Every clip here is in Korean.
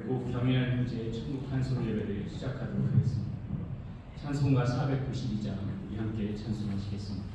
그리고 경인한 형제의 천국 찬송 예배를 시작하도록 하겠습니다. 찬송가 492장 우리 함께 찬송하시겠습니다.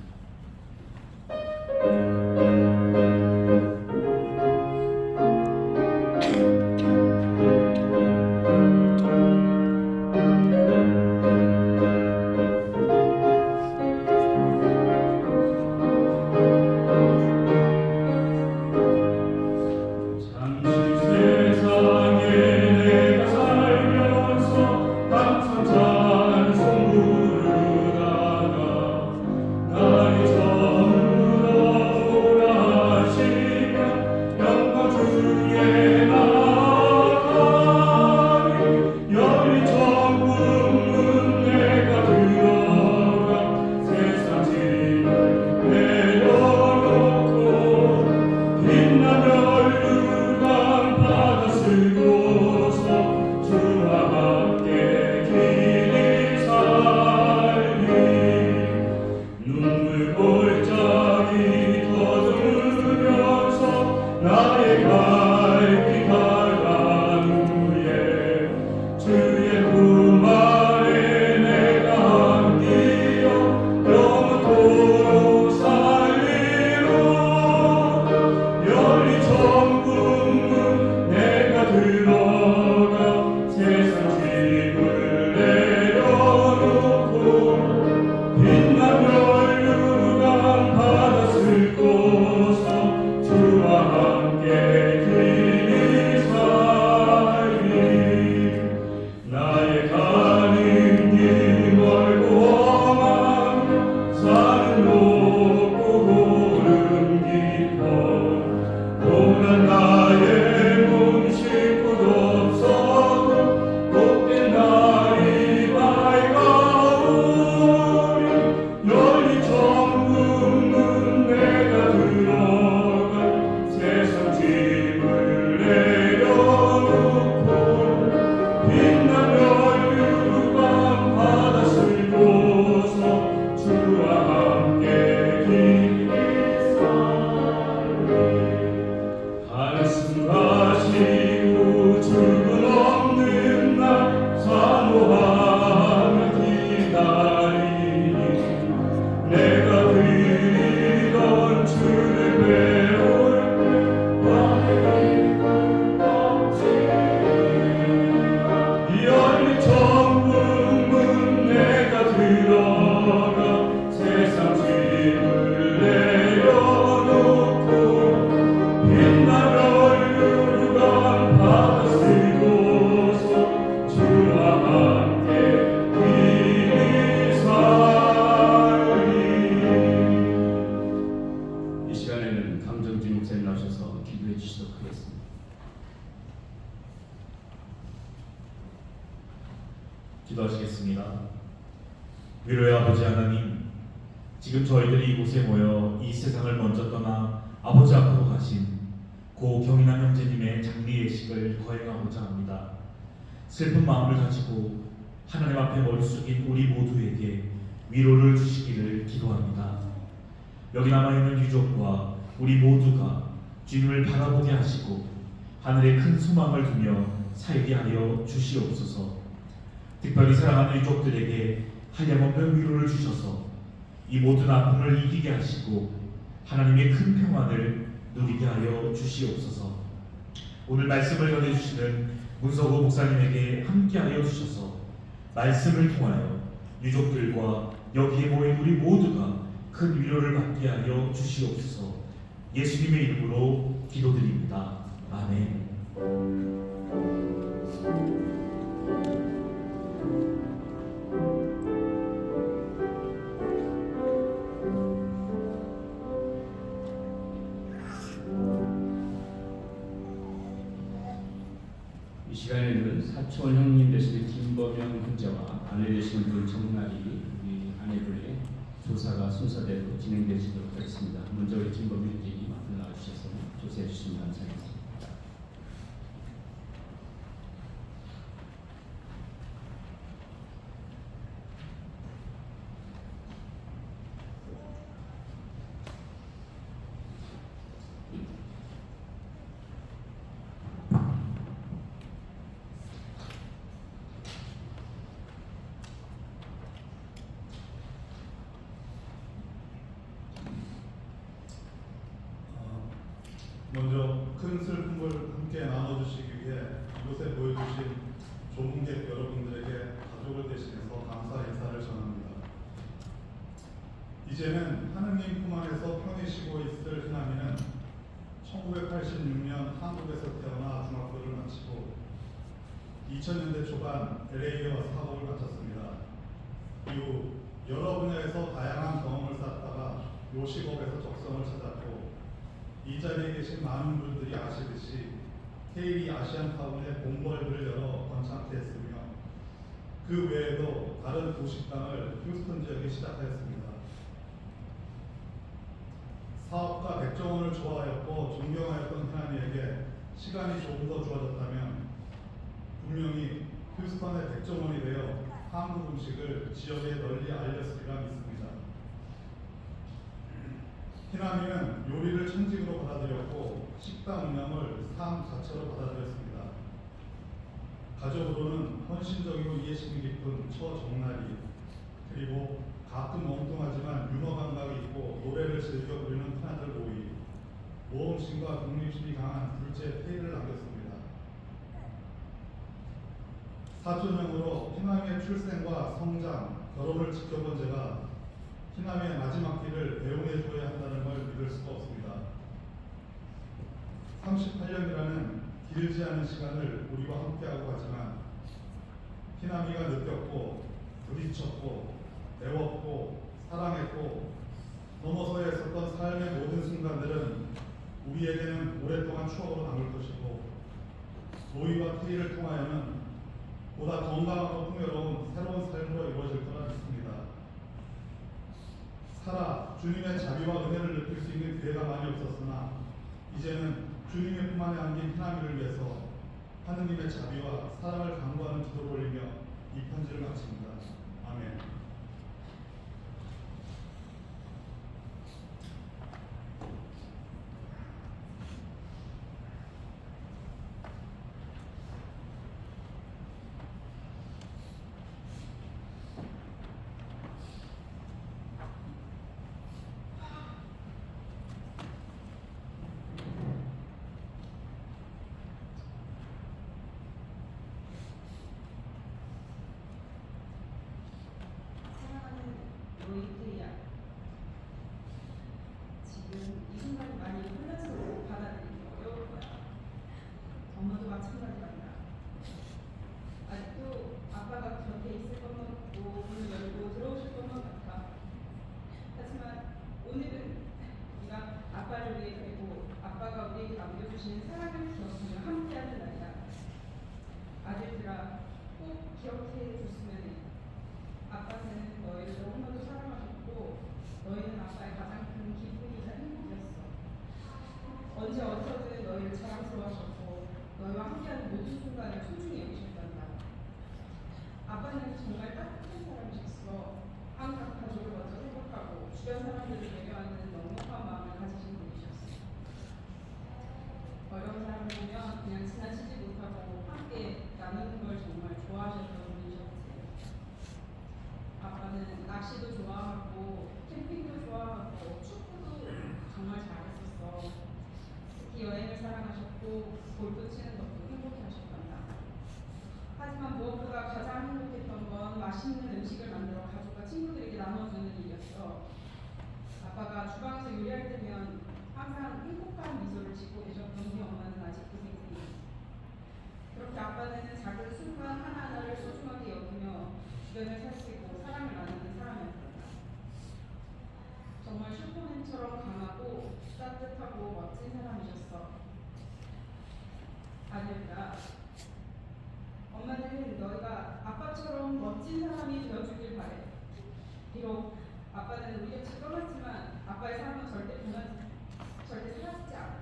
기도하시겠습니다. 위로의 아버지 하나님, 지금 저희들이 이곳에 모여 이 세상을 먼저 떠나 아버지 앞으로 가신 고 경인남 형제님의 장례 예식을 거행하고자 합니다. 슬픈 마음을 가지고 하나님 앞에 머리 숙인 우리 모두에게 위로를 주시기를 기도합니다. 여기 남아있는 유족과 우리 모두가 주님을 바라보게 하시고 하늘에 큰 소망을 두며 살게 하여 주시옵소서. 특별히 사랑하는 유족들에게 한량없는 위로를 주셔서 이 모든 아픔을 이기게 하시고 하나님의 큰 평안을 누리게 하여 주시옵소서. 오늘 말씀을 전해주시는 문석호 목사님에게 함께하여 주셔서 말씀을 통하여 유족들과 여기에 모인 우리 모두가 큰 위로를 받게 하여 주시옵소서. 예수님의 이름으로 기도드립니다. 아멘. 이 시간에는 사촌 형님 되시는 김범영 형제와 아내 되시는 분 정날이 우리 아내분의 조사가 순서대로 진행되시도록 하겠습니다. 먼저 우리 김범영 형제님 앞으로 나와주셔서 조사해 주시면 감사하겠습니다. 먼저 큰 슬픔을 함께 나눠주시기 위해 이곳에 모여주신 조문객 여러분들에게 가족을 대신해서 감사 인사를 전합니다. 이제는 하느님 품 안에서 편히 쉬고 있을 희남이는 1986년 한국에서 태어나 중학교를 마치고 2000년대 초반 LA에 와서 학업을 마쳤습니다. 이후 여러 분야에서 다양한 경험을 쌓다가 요식업에서 적성을 찾았고 이 자리에 계신 많은 분들이 아시듯이 KB 아시안타운의 본부를 열어 번창케 했으며 그 외에도 다른 도식당을 휴스턴 지역에 시작하였습니다. 사업가 백종원을 좋아하였고 존경하였던 희남이에게 시간이 조금 더 주어졌다면 분명히 휴스턴의 백종원이 되어 한국 음식을 지역에 널리 알렸으리라 믿습니다. 희남이는 요리를 천직으로 받아들였고 식당 운영을 삶 자체로 받아들였습니다. 가족으로는 헌신적이고 이해심이 깊은 처정나리, 그리고 가끔 엉뚱하지만 유머 감각이 있고 노래를 즐겨 부르는 큰아들 로이, 모험심과 독립심이 강한 둘째 페이를 남겼습니다. 사촌형으로 희남이의 출생과 성장, 결혼을 지켜본 제가 희남이의 마지막 길을 배웅해 주어야 한다는 걸 믿을 수가 없습니다. 38년이라는 길지 않은 시간을 우리와 함께하고 가지만 희남이가 느꼈고 부딪혔고 배웠고 사랑했고 넘어서야 했었던 삶의 모든 순간들은 우리에게는 오랫동안 추억으로 남을 것이고 로이와 테리를 통하여는 보다 건강하고 풍요로운 새로운 삶으로 이루어질 거라 믿습니다. 살아 주님의 자비와 은혜를 느낄 수 있는 기회가 많이 없었으나 이제는 주님의 품 안에 안긴 희남이를 위해서 하느님의 자비와 사랑을 간구하는 기도를 올리며 이 편지를 마칩니다. 아멘. 로이트야, 지금 이 순간이 많이 혼란스럽고 받아들이기 어려울 거야. 엄마도 마찬가지란다. 아직도 아빠가 곁에 있을 것만 같고 문을 열고 들어오실 것만 같아. 하지만 오늘은 네가 아빠를 위해 그리고 아빠가 우리에게 남겨주신 사랑을 기억하며 함께하는 날이다. 아들들아, 꼭 기억해 줬으면 해. 아빠는 너희를 너무나도 사랑하셨고 너희는 아빠의 가장 큰 기쁨이자 행복이었어. 언제 어디서든 너희를 자랑스러워하셨고 너희와 함께하는 모든 순간을 소중히 여기셨단다. 아빠는 정말 따뜻한 사람이셨어. 항상 가족을 먼저 생각하고 주변 사람들을 배려하는 넉넉한 마음을 가지신 분이셨어. 어려운 사람을 보면 그냥 지나치지 못하고 함께 나누는 걸 정말 좋아하셨던 분이셨지. 아빠는 낚시도 좋아하고 캠핑도 좋아하고 축구도 정말 잘했었어. 특히 여행을 사랑하셨고 골프 치는 것도 행복해 하셨단다. 하지만 무엇보다 가장 행복했던 건 맛있는 음식을 만들어 가족과 친구들에게 나눠주는 일이었어. 아빠가 주방에서 요리할 때면 항상 행복한 미소를 짓고 계셨던 우리 엄마는 아직도 생생해. 그렇게 아빠는 작은 순간 하나하나를 소중하게 여기며 주변을 살피고 사랑을 나누는 사람이었다. 정말 슈퍼맨처럼 강하고 따뜻하고 멋진 사람이셨어. 아들들아, 엄마는 너희가 아빠처럼 멋진 사람이 되어주길 바래. 비록 아빠는 우리 곁을 떠났지만 아빠의 삶은 절대 사라지지 않아.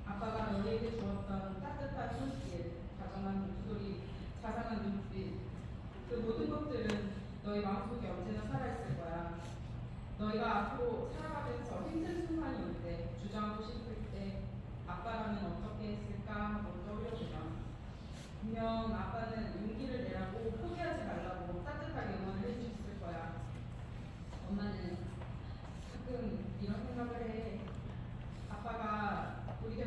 아빠가 너희에게 주었던 따뜻한 손길, 다정한 목소리, 자상한 눈빛, 그 모든 것들은 너희 마음속에 언제나 살아있을 거야. 너희가 앞으로 살아가면서 힘든 순간이 올 때, 주저하고 싶을 때 아빠라면 어떻게 했을까 하고 떠올려보면 분명 아빠는 용기를 내라고 포기하지 말라고 따뜻하게 응원을 해주셨을 거야. 엄마는 가끔 이런 생각을 해. 아빠가 우리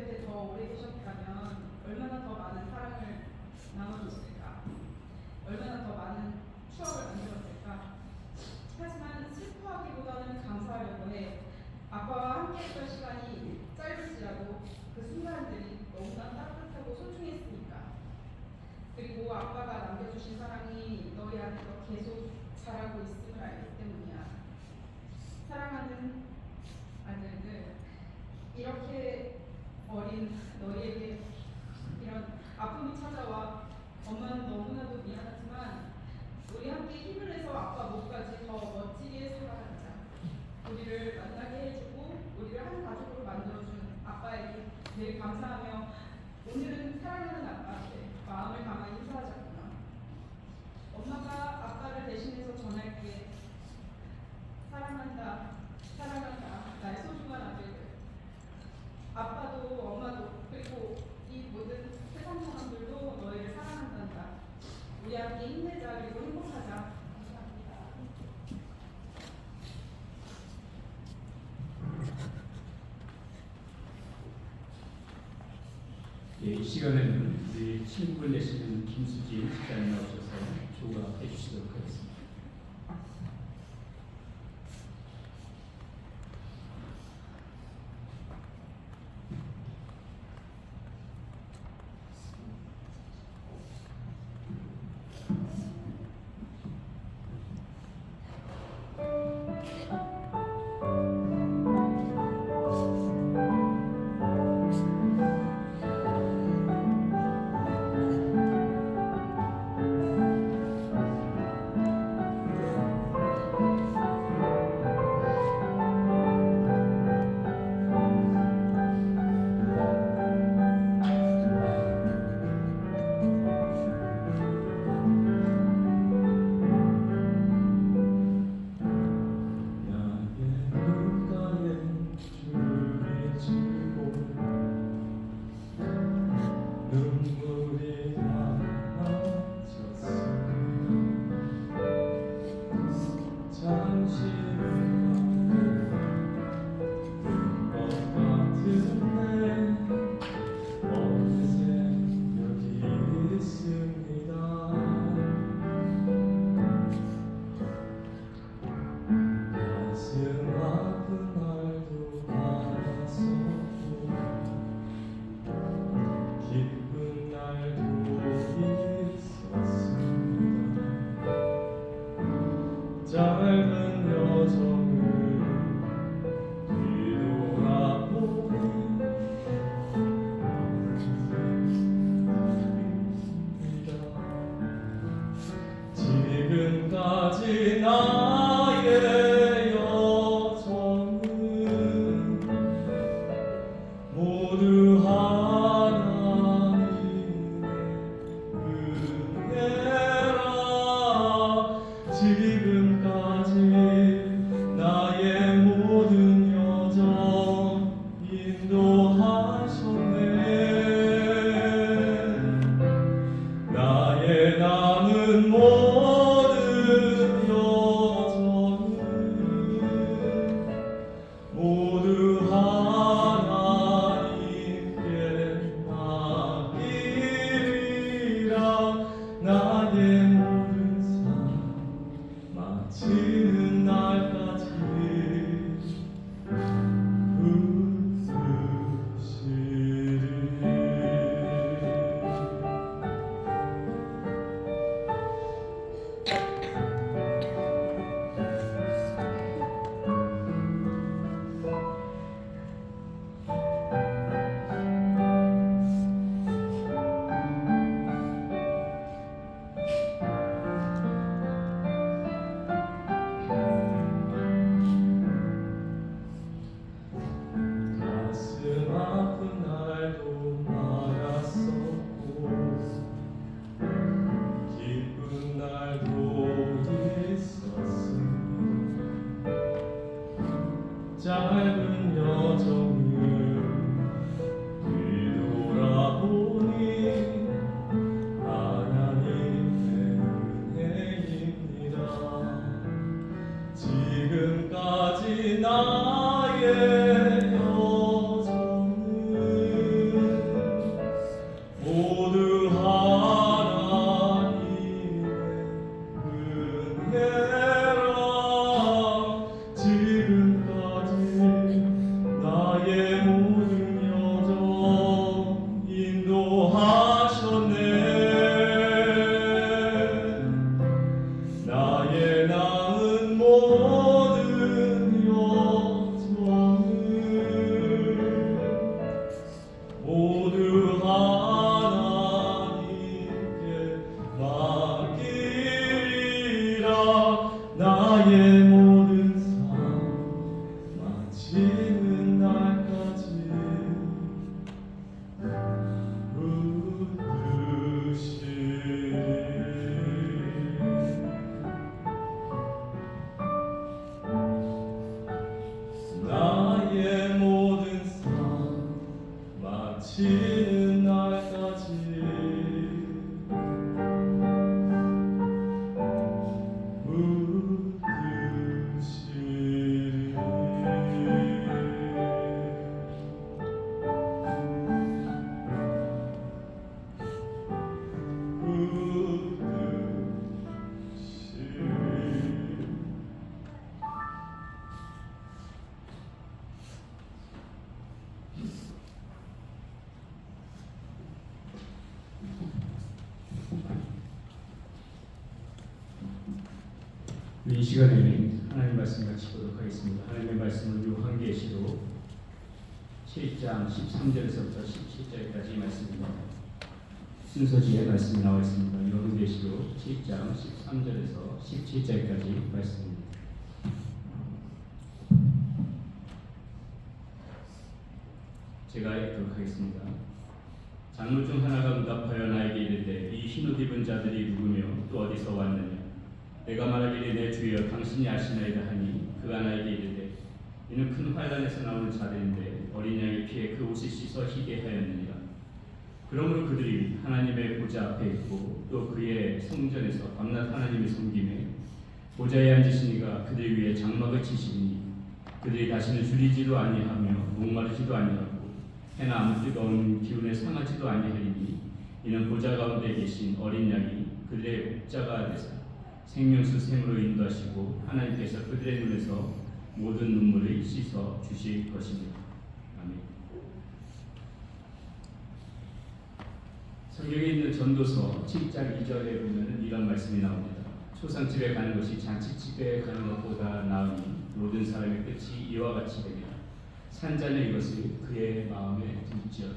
아빠가 남겨주신 사랑이 너희 안에서 계속 자라고 있음을 알기 때문이야. 사랑하는 아들들, 이렇게 어린 너희에게 이런 아픔이 찾아와 엄마는 너무나도 미안하지만 우리 함께 힘을 내서 아빠 목까지 더 멋지게 살아가자. 우리를 만나게 해주고 우리를 한 가족으로 만들어준 아빠에게 늘 감사하며 오늘은 사랑하는 아빠한테 마음을 담아 인사하자꾸나. 엄마가 아빠를 대신해서 전할게. 사랑한다, 사랑한다, 나의 소중한 아들들. 아빠도 엄마도 그리고 이 모든 세상 사람들도 너희를 사랑한단다. 우리 함께 힘내자. 그리고 행복하자. 감사합니다. 예, 이 시간에는 우리 친구를 내시는 김수진 집사님 나오셔서 조가해 주시도록 하겠습니다. 짧은 여정을 뒤돌아보니 지금까지 나의 여정은 모두 하나님의 은혜라. 지금까지 나의 모든 여정 인도하셨네. 나의 남은 모든 여정은 모두 하나님께 맡기리라. 나의 모든 삶 마치는 날까지 웃으시리. 이 시간에 하나님 말씀 같이 보도록 하겠습니다. 하나님의 말씀은 요한계시록 7장 13절에서부터 17절까지 말씀입니다. 순서지에 말씀이 나와 있습니다. 요한계시록 7장 13절에서 17절까지 말씀입니다. 제가 읽도록 하겠습니다. 장로 중 하나가 응답하여 나에게 이르되 이 흰옷 입은 자들이 누구며 또 어디서 왔느냐. 내가 말하기를 내 주여 당신이 아시나이다 하니 그가 나에게 이르되 이는 큰 환란에서 나오는 자들인데 어린 양의 피에 그 옷을 씻어 희게 하였느니라. 그러므로 그들이 하나님의 보좌 앞에 있고 또 그의 성전에서 밤낮 하나님의 섬김에 보좌에 앉으시니가 그들 위에 장막을 치시니 그들이 다시는 줄이지도 아니하며 목마르지도 아니하고 해나 아무 뜨거운 기운에 상하지도 아니하리니 이는 보좌 가운데 계신 어린 양이 그들의 옥자가 되사 생명수 샘으로 인도하시고 하나님께서 그들의 눈에서 모든 눈물을 씻어 주실 것입니다. 아멘. 성경에 있는 전도서 7장 2절에 보면 이런 말씀이 나옵니다. 초상집에 가는 것이 잔치집에 가는 것보다 나으니 모든 사람의 끝이 이와 같이 되리라. 산자는 이것을 그의 마음에 둘지어다.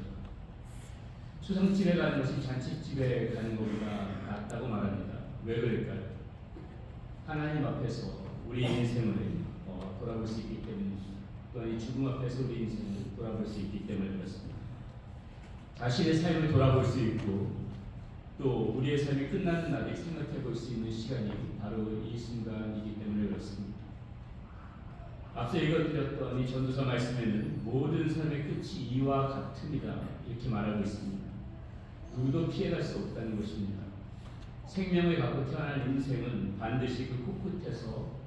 초상집에 가는 것이 잔치집에 가는 것보다 낫다고 말합니다. 왜 그럴까요? 하나님 앞에서 우리 인생을 돌아볼 수 있기 때문입니다. 또한 이 죽음 앞에서 우리 인생을 돌아볼 수 있기 때문에 그렇습니다. 자신의 삶을 돌아볼 수 있고 또 우리의 삶이 끝나는 날을 생각해 볼 수 있는 시간이 바로 이 순간이기 때문에 그렇습니다. 앞서 읽어드렸던 이 전도서 말씀에는 모든 삶의 끝이 이와 같습니다. 이렇게 말하고 있습니다. 누구도 피해갈 수 없다는 것입니다. 생명을 갖고 태어난 인생은 반드시 그 코끝에서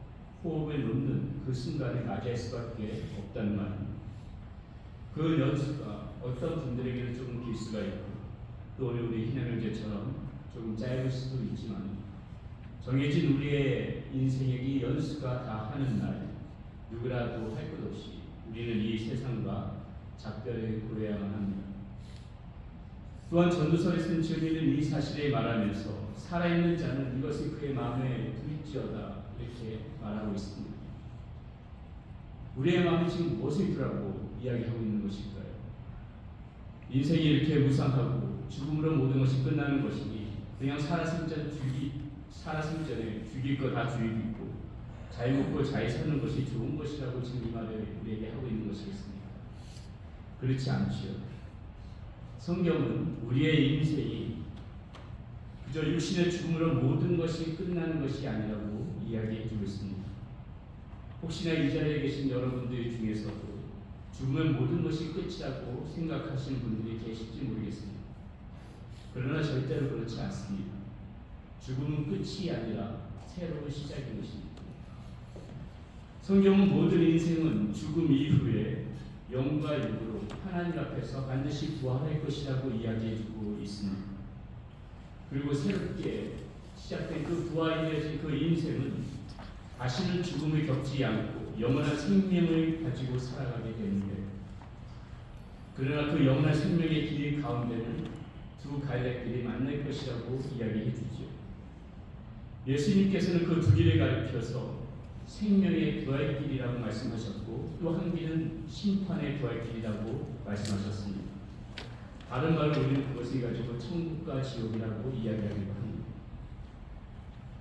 호흡을 놓는 그 순간을 맞이할 수밖에 없다는 말입니다. 그 연수가 어떤 분들에게는 조금 길 수가 있고 또 우리 희남형제처럼 조금 짧을 수도 있지만 정해진 우리의 인생의 연수가 다 하는 날 누구라도 할 것 없이 우리는 이 세상과 작별을 고려해야만 합니다. 또한 전도서를 쓴 증인은 이 사실을 말하면서 살아있는 자는 이것을 그의 마음에 둘지어다 이렇게 말하고 있습니다. 우리의 마음이 지금 무엇을 두라고 이야기하고 있는 것일까요? 인생이 이렇게 무상하고 죽음으로 모든 것이 끝나는 것이니 그냥 살았을 전에 죽일 거 다 죽이고 잘 먹고 잘 사는 것이 좋은 것이라고 지금 이 말을 우리에게 하고 있는 것이겠습니까? 그렇지 않지요. 성경은 우리의 인생이 그저 육신의 죽음으로 모든 것이 끝나는 것이 아니라고 이야기해주고 있습니다. 혹시나 이 자리에 계신 여러분들 중에서도 죽으면 모든 것이 끝이라고 생각하시는 분들이 계실지 모르겠습니다. 그러나 절대로 그렇지 않습니다. 죽음은 끝이 아니라 새로운 시작인 것입니다. 성경은 모든 인생은 죽음 이후에 영과 육으로 하나님 앞에서 반드시 부활할 것이라고 이야기해주고 있습니다. 그리고 새롭게 시작된 그 부활이 되어진 그 인생은 다시는 죽음을 겪지 않고 영원한 생명을 가지고 살아가게 되는데 그러나 그 영원한 생명의 길 가운데는 두 갈래길이 만날 것이라고 이야기해 주죠. 예수님께서는 그 두 길을 가리켜서 생명의 부활길이라고 말씀하셨고 또 한 길은 심판의 부활길이라고 말씀하셨습니다. 다른 말로 우리는 그것을 가지고 천국과 지옥이라고 이야기하기도 합니다.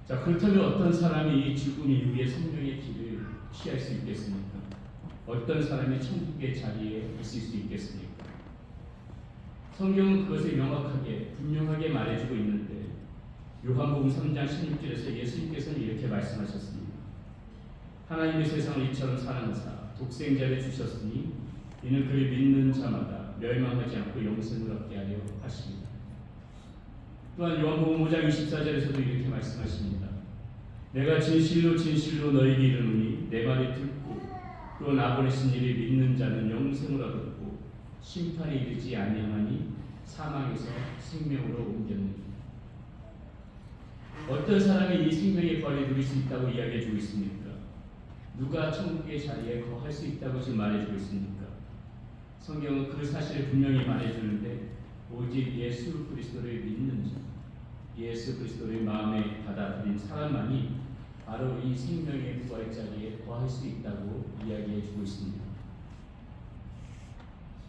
자, 그렇다면 어떤 사람이 이 죽음 이후의 생명의 길을 취할 수 있겠습니까? 어떤 사람이 천국의 자리에 있을 수 있겠습니까? 성경은 그것을 명확하게 분명하게 말해주고 있는데 요한복음 3장 16절에서 예수님께서는 이렇게 말씀하셨습니다. 하나님의 세상을 이처럼 사랑하사 독생자를 주셨으니 이는 그를 믿는 자마다 멸망하지 않고 영생을 얻게 하려 하십니다. 또한 요한복음 5장 24절에서도 이렇게 말씀하십니다. 내가 진실로 진실로 너희에게 이르노니 내 말을 듣고 또 나 보내신 이를 믿는 자는 영생을 얻었고 심판이 이르지 아니하니 사망에서 생명으로 옮겼느니라. 어떤 사람이 이 생명의 부활을 누릴 수 있다고 이야기해주고 있습니까? 누가 천국의 자리에 거할 수 있다고 지금 말해주고 있습니까? 성경은 그 사실을 분명히 말해주는데 오직 예수 그리스도를 믿는 자, 예수 그리스도를 마음에 받아들인 사람만이 바로 이 생명의 부활 자리에 거할 수 있다고 이야기해 주고 있습니다.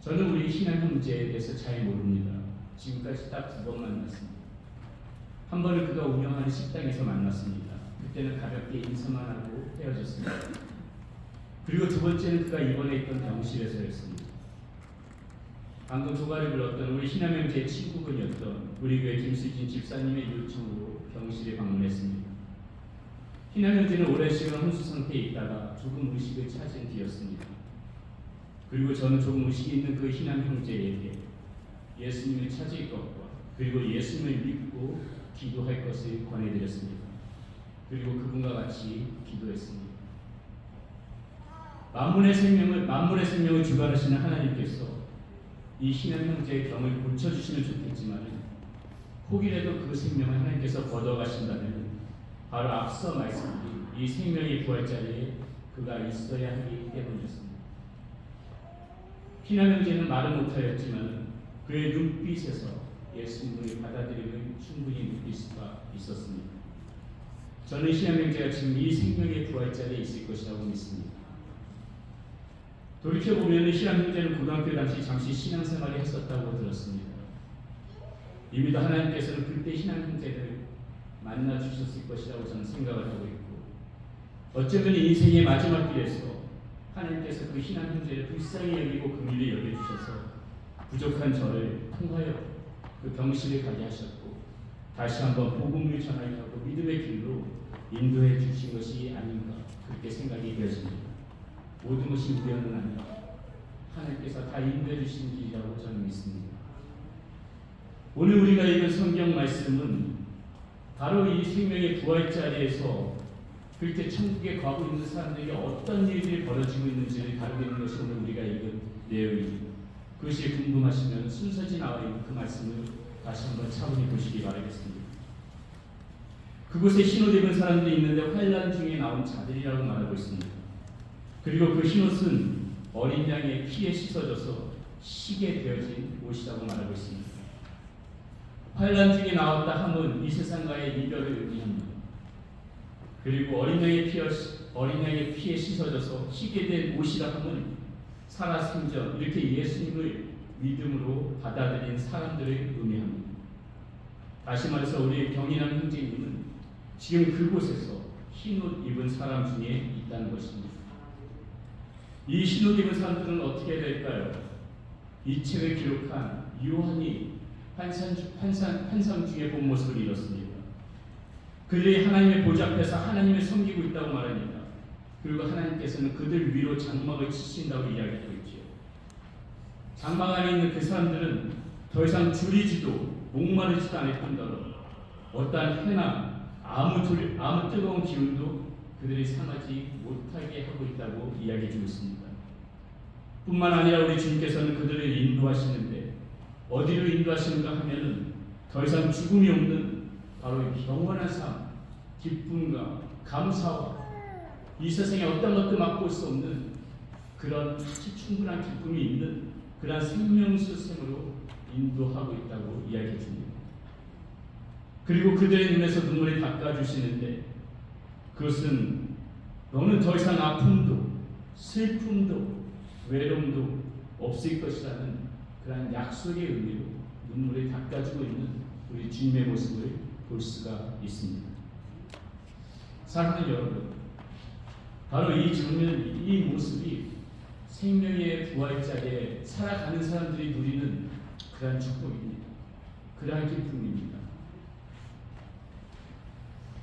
저는 우리 신앙 형제에 대해서 잘 모릅니다. 지금까지 딱 2번 만났습니다. 한 번은 그가 운영하는 식당에서 만났습니다. 그때는 가볍게 인사만 하고 헤어졌습니다. 그리고 2번째는 그가 입원해 있던 병실에서였습니다. 방금 조가를 불렀던 우리 신앙 형제의 친구분이었던 우리 교회 김수진 집사님의 요청으로 병실에 방문했습니다. 신앙 형제는 오랜 시간 혼수 상태에 있다가 조금 의식을 찾은 뒤였습니다. 그리고 저는 조금 의식이 있는 그 신앙 형제에게 예수님을 찾을 것과 그리고 예수님을 믿고 기도할 것을 권해드렸습니다. 그리고 그분과 같이 기도했습니다. 만물의 생명을 주관하시는 하나님께서 이 신앙 형제의 병을 고쳐주시면 좋겠지만 혹이라도 그 생명을 하나님께서 걷어가신다면 바로 앞서 말씀드린 이 생명의 부활 자리에 그가 있어야 하기 때문이었습니다. 신앙 형제는 말은 못하였지만 그의 눈빛에서 예수님을 받아들임을 충분히 느낄 수가 있었습니다. 저는 신앙 형제가 지금 이 생명의 부활 자리에 있을 것이라고 믿습니다. 돌이켜보면 신앙 형제는 고등학교 당시 잠시 신앙생활을 했었다고 들었습니다. 이미도 하나님께서는 그때 신앙 형제를 만나 주셨을 것이라고 저는 생각을 하고 있고, 어쩌면 인생의 마지막 길에서 하나님께서 그 신앙 형제를 불쌍히 여기고 긍휼히 여겨주셔서 부족한 저를 통하여 그 병실에 가게 하셨고 다시 한번 복음을 전하려고 믿음의 길로 인도해 주신 것이 아닌가 그렇게 생각이 되어집니다. 모든 것이 우연은 아니라 하나님께서 다 인도해 주신 길이라고 저는 믿습니다. 오늘 우리가 읽은 성경 말씀은 바로 이 생명의 부활 자리에서 그렇게 천국에 가고 있는 사람들에게 어떤 일들이 벌어지고 있는지를 다루고 있는 것이 오늘 우리가 읽은 내용입니다. 그것이 궁금하시면 순서지 나와 있는 그 말씀을 다시 한번 차분히 보시기 바라겠습니다. 그곳에 흰옷 입은 사람들이 있는데 환난 중에 나온 자들이라고 말하고 있습니다. 그리고 그 흰옷은 어린 양의 피에 씻어져서 시게 되어진 옷이라고 말하고 있습니다. 환난 중에 나왔다 함은 이 세상과의 이별을 의미합니다. 그리고 어린 양의 피에 씻어져서 희게 된 옷이라 함은 살아생전 이렇게 예수님을 믿음으로 받아들인 사람들을 의미합니다. 다시 말해서 우리 경인함 형제님은 지금 그곳에서 흰옷 입은 사람 중에 있다는 것입니다. 이 흰옷 입은 사람들은 어떻게 될까요? 이 책을 기록한 요한이 환상 중에 본 모습을 이뤘습니다. 그들이 하나님의 보좌 앞에서 하나님을 섬기고 있다고 말합니다. 그리고 하나님께서는 그들 위로 장막을 치신다고 이야기하고 있죠. 장막 안에 있는 그 사람들은 더 이상 줄이지도 목마르지도 않을 뿐더러 어떠한 해나 아무 뜨거운 기운도 그들이 상하지 못하게 하고 있다고 이야기해 주고 있습니다. 뿐만 아니라 우리 주님께서는 그들을 인도하시는데 어디로 인도하시는가 하면은 더 이상 죽음이 없는 바로 영원한 삶, 기쁨과 감사와 이 세상에 어떤 것도 맛볼 수 없는 그런 아주 충분한 기쁨이 있는 그런 생명수생으로 인도하고 있다고 이야기해 줍니다. 그리고 그들의 눈에서 눈물이 닦아주시는데 그것은 너는 더 이상 아픔도 슬픔도 외로움도 없을 것이라는 그런 약속의 의미로 눈물을 닦아주고 있는 우리 주님의 모습을 볼 수가 있습니다. 사랑하는 여러분, 바로 이 장면, 이 모습이 생명의 부활자리에 살아가는 사람들이 누리는 그러한 축복입니다. 그러한 기쁨입니다.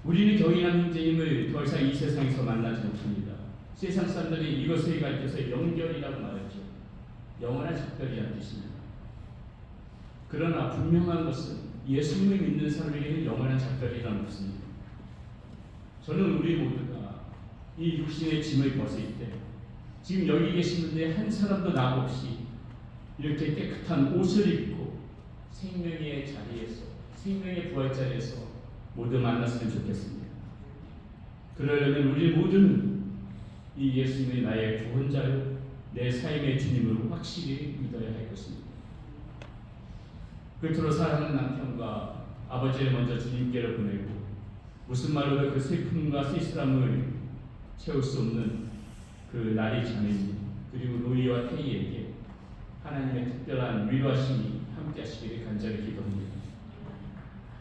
우리는 경인함 형제님을 더 이상 이 세상에서 만나지 못합니다. 세상 사람들이 이것을 가르쳐서 영결이라고 말했죠. 영원한 작별이라는 뜻입니다. 그러나 분명한 것은 예수님을 믿는 사람에게는 영원한 작별이라는 것입니다. 저는 우리 모두가 이 육신의 짐을 벗을 때 지금 여기 계신 분들 한 사람도 나 없이 이렇게 깨끗한 옷을 입고 생명의 자리에서 생명의 부활 자리에서 모두 만났으면 좋겠습니다. 그러려면 우리 모두는 이 예수님의 나의 구원자요 내 삶의 주님으로 확실히 믿어야 할 것입니다. 끝으로 사랑하는 남편과 아버지를 먼저 주님께로 보내고 무슨 말로도 그 슬픔과 쓸쓸함을 채울 수 없는 그 날이 자매님 그리고 로이와 테이에게 하나님의 특별한 위로하심이 함께하시기를 간절히 기도합니다.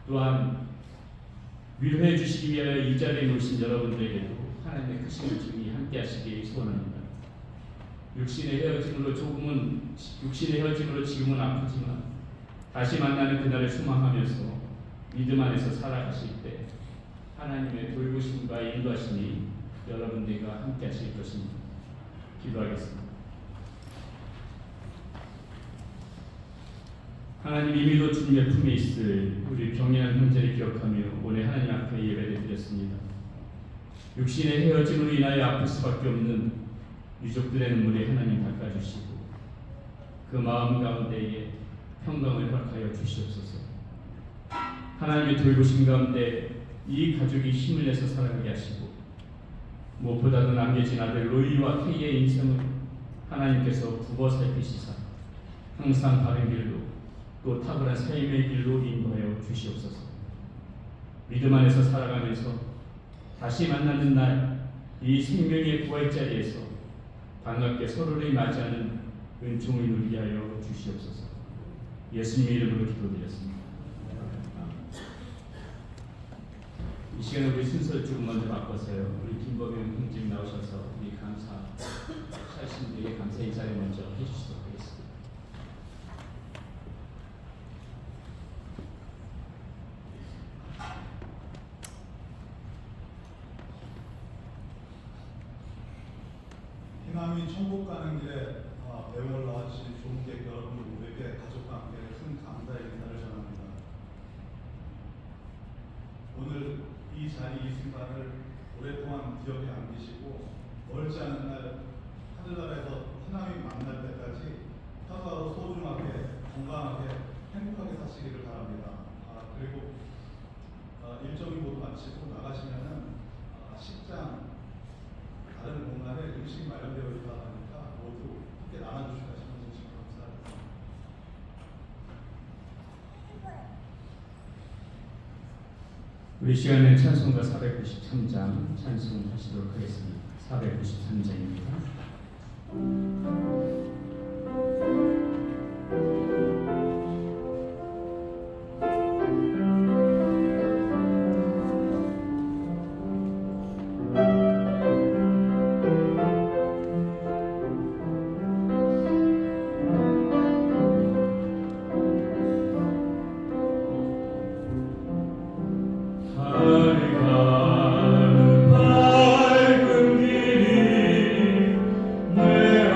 또한 위로해 주시기 위하여 이 자리에 놓으신 여러분들에게도 하나님의 크신 은총이 함께하시기를 소원합니다. 육신의 헤어짐으로 지금은 아프지만 다시 만나는 그날을 소망하면서 믿음 안에서 살아가실 때 하나님의 돌보심과 인도하심이 여러분들과 함께하실 것입니다. 기도하겠습니다. 하나님 이미도 주님의 품에 있을 우리 병연한 형제를 기억하며 오늘 하나님 앞에 예배를 드렸습니다. 육신의 헤어짐으로 인하여 아플 수밖에 없는 유족들의 눈물에 하나님 닦아주시고 그 마음 가운데에 평강을 허락하여 주시옵소서. 하나님의 돌보심 가운데 이 가족이 힘을 내서 살아가게 하시고 무엇보다도 남겨진 아들 로이와 케이의 인생을 하나님께서 굽어 살피시사 항상 바른 길로 또 탁월한 삶의 길로 인도하여 주시옵소서. 믿음 안에서 살아가면서 다시 만나는 날 이 생명의 부활자리에서 반갑게 서로를 맞이하는 은총을 누리게 하여 주시옵소서. 예수님의 이름으로 기도드렸습니다. 이 시간에 우리 순서를 조금 먼저 바꿔서요. 우리 김범영 형님 나오셔서 우리 감사하신 분에게 감사 인사를 먼저 해주시도록 하겠습니다. 희남이 천국 가는 길에 배웅을 나와주신 조문객 여러분 모두에게 가족과 함께 큰 감사의 인사를 전합니다. 오늘 이 자리 이 순간을 오랫동안 기억에 남기시고 멀지 않은 날 하늘나라에서 희남이 만날 때까지 평화로 소중하게 건강하게 행복하게 사시기를 바랍니다. 그리고 일정이 모두 마치고 나가시면은 식장 다른 공간에 음식 마련되어 있다 하니까 모두 함께 나눠주시고 하시면 진심 감사합니다. 우리 시간에 찬송가 493장 찬송하시도록 하겠습니다. 493장입니다. 밝은 길이 내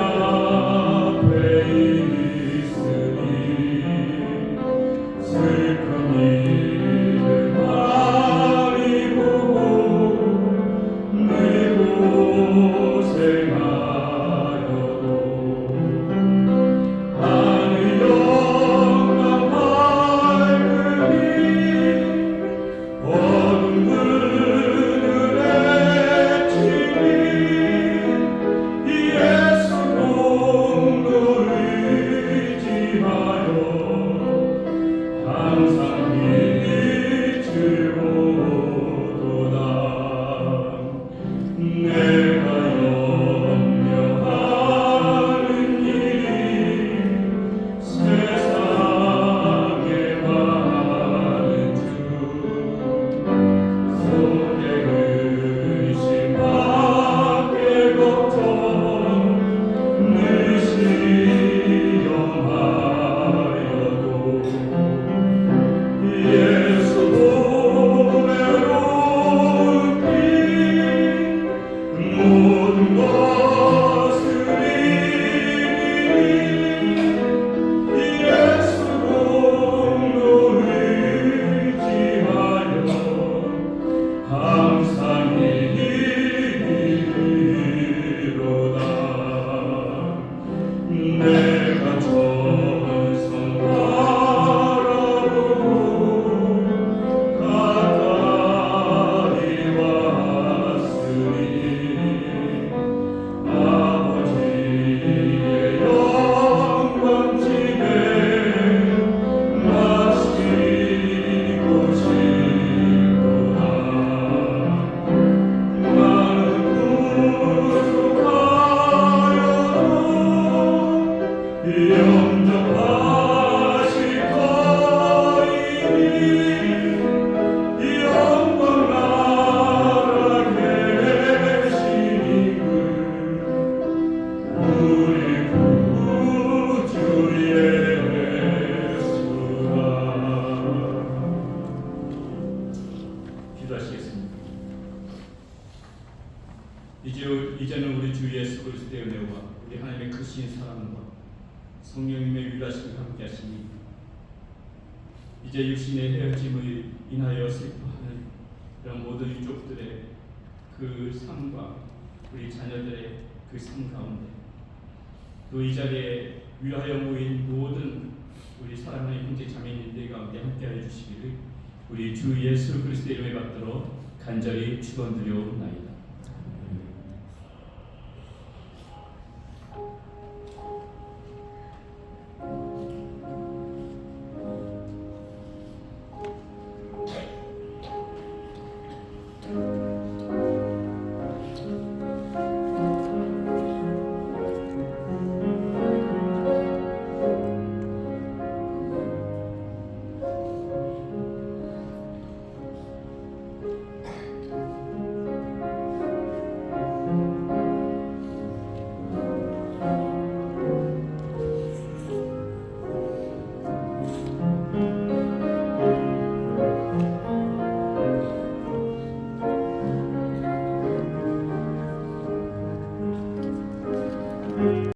기도하시겠습니다. 이제는 우리 주 예수 그리스도의 은혜와 우리 하나님의 크신 사랑과 성령님의 위로하심을 함께 하시니 이제 육신의 헤어짐을 인하여 슬퍼하는 이런 모든 유족들의 그 삶과 우리 자녀들의 그 삶 가운데 또 이 자리에 위하여 모인 모든 우리 사랑하는 형제 자매님들 가운데 함께하여 주시기를 우리 주 예수 그리스도의 이름에 받들어 간절히 축원드려옵나이다.